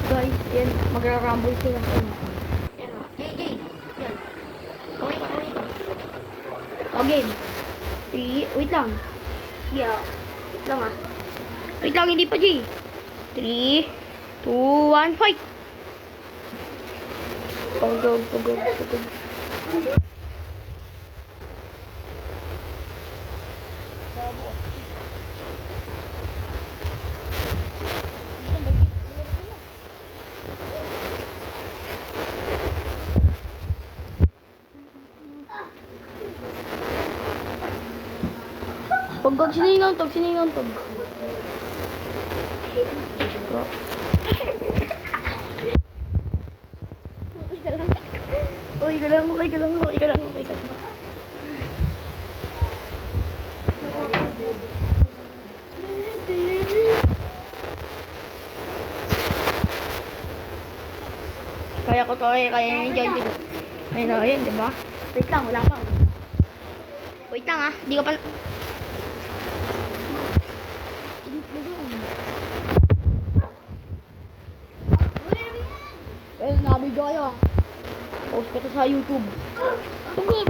Guys, yan. Magra-rumble sila. Yan o. Hey. Yan. Okay pa. O, game. 3. Wait lang. Yeah. Wait lang ah. Wait lang, hindi pa G. 3, 2, 1, fight! Pagod. Pagod, siningan tog. Okay ka lang. Kaya ko to kaya ni John. Ayun, di ba? Wait lang, wala pa. Wait lang ah, di ka pa... Nabigay ah. Post ko to sa YouTube. Tugod!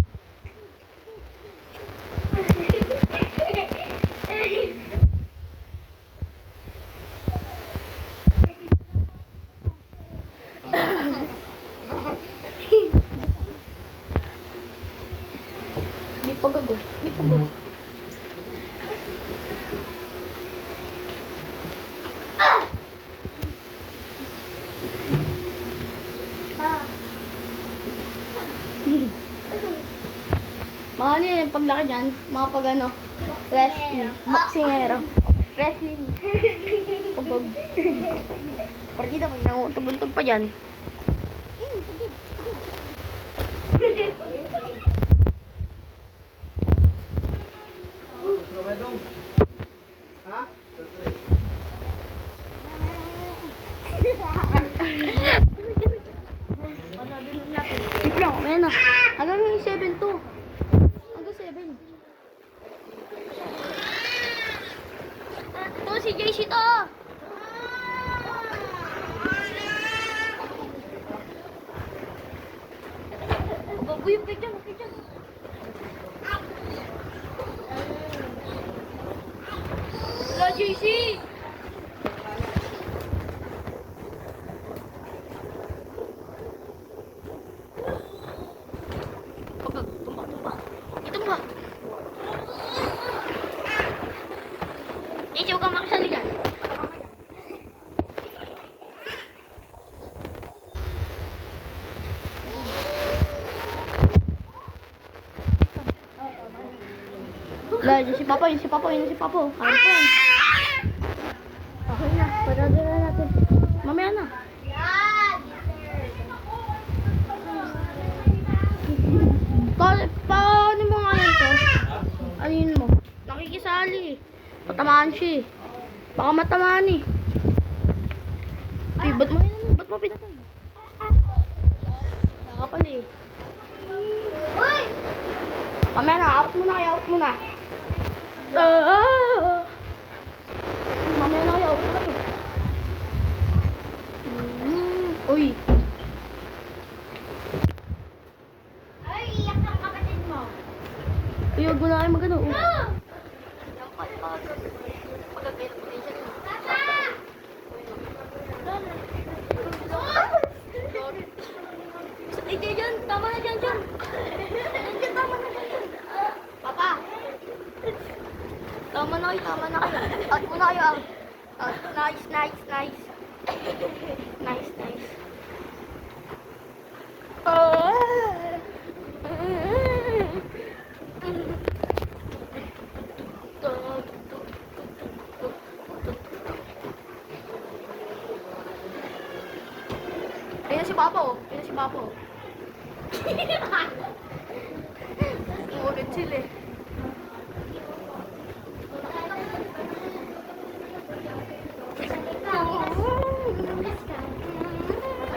Di pagod. Mga ano yun, paglaki dyan, mga pag ano, wrestling, boxingero, wrestling, pagod. Partida pag nangutubuntog pa dyan. Iplang, ayan na. Hanggang yung 7 to. Hanggang 7. Ito si JC to. Babuy, okay dyan. Wala JC. Huwag kang makasali dyan. Lalo, si Papa. Ano pa yan? Okay na, parado na natin. Mamaya na. Paano mo nga yan to? Alin mo? Nakikisali. Patamaan siya eh. Baka matamaan eh. Ay, ba't mo pinatay? Nakapal eh. Uy! Mamaya na, out muna. Mamaya na kayo, out muna kayo. Uy! Ay, iyak ang kapatid mo. Uy, huwag mo na kayo magano. Tama na dyan. Papa. Tama na kayo. Out muna kayo, out. Nice. Nice. Ayan si Papa. Ulit sila eh.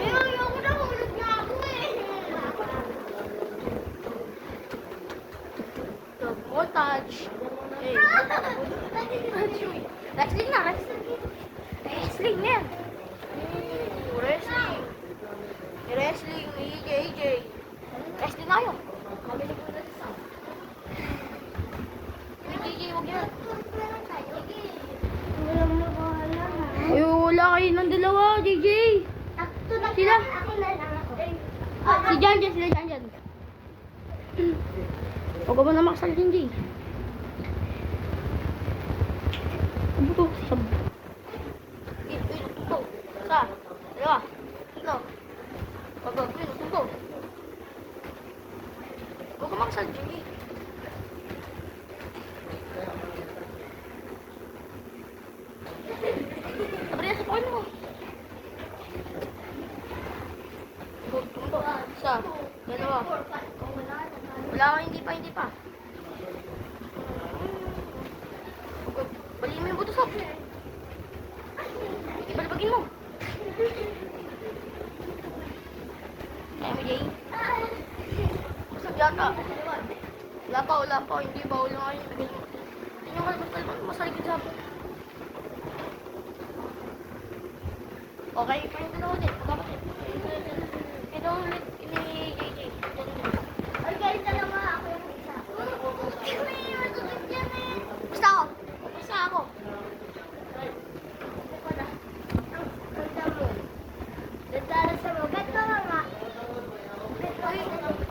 Ayoko na, hulog niya ako eh. Touch. Hey. Wrestling na yan. dalawa, JJ. Sila. Ako na lang ako. Si Jan, sila Jan. Huwag ka ba na makasal din, Jay? Ano to? Sab. Ito. Isa. Dalawa. Ito. Ito. Huwag ka makasal, Jay. Sabi na sa phone mo. Tumbo. Isa. Dalawa. Wala ka, hindi pa. Baliin mo yung buto, Sob. Ibalibagin mo. Kaya mo, Jay. Masag yata. Wala pa. Hindi ba? Wala nga yun. Hindi nyo kalabas. Masaligid sa hapon. Okay, pahinto na ako din. Kapatid. Ito ang ulit ni JJ. Ay, guys, dalawa. Ako yung isa. May masakit yan eh. Basta ako. Ako na. Ganda mo. Dadala sa mo. Ganda nga.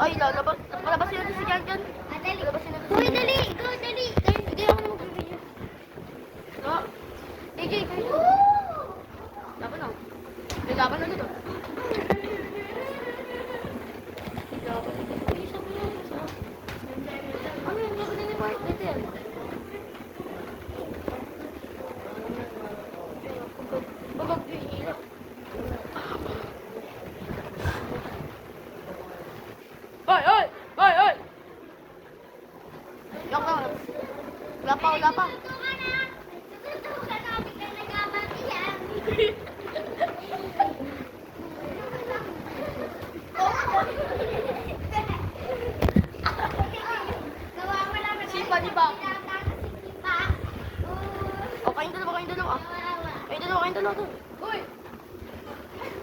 Ay, palabasin natin si Jan Jan. Dali. Palabasin natin si Uy, Jan. dali. Ikaw, dali. Hindi ako na mag-video. No? JJ, kayo. Laban na. May laban na dito. Laban na dito. Isa mo yan. Ano yung laban na ni White Little? Babag yung hila. Oy! Yak na. Wala pa. Tutukan na. Biglang nagkabati yan. Gawa mo naman. Sipa, di ba? Sipa. O, kayong dalawa. Kayong dalawa to. Uy!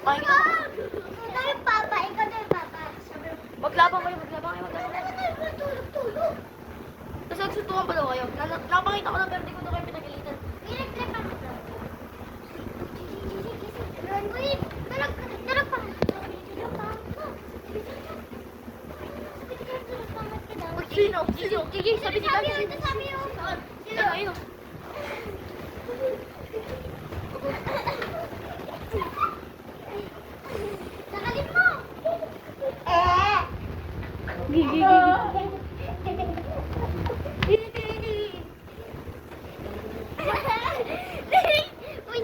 Kayong dalawa. Ikaw yung papa. Ikaw na yung papa. Sabi mo, Maglabang kayo. tulog. Tapos nagsuntukan pa daw kayo. Napakita ko na pero di ko na kayo pinagalitan. Pinagtrip ako to. Wait! Tulog pa. Sino? Gigi, sabi si Dagi. Sabi yun. Ayun. Sakalin mo. Gigi. Uy!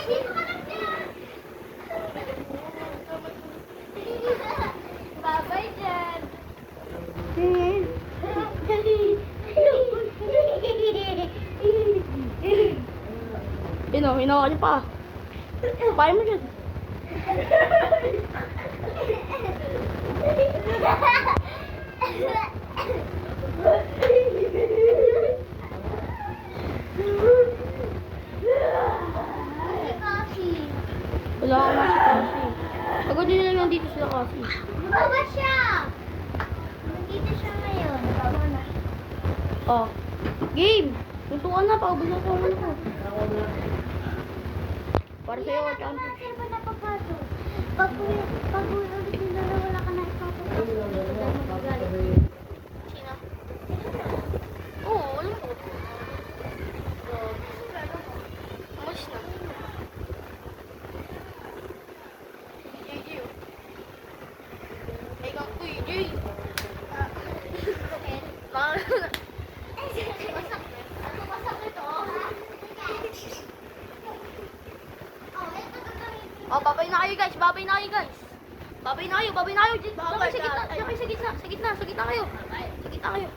Dito ka lang dyan. Babay dyan. Hinawa niyo pa. Pahay mo dyan. Wala akong nasa kasi. Pagod din lang nandito sila kasi. Baba siya. Nandito siya ngayon. Baba na. Oh. Game! Tuntukan na, paubos na sa ulo ko. Para sa'yo, champion. Saan ba napapasok? Pag ulit nila na wala ka na ipapasok. Sino? Oo, alam ko. Umalis na. JJ, oh. Ay, kang kuy, Jay. Oh, babay na kayo guys. Babay na kayo. Sa gitna kayo. Sa gitna kayo.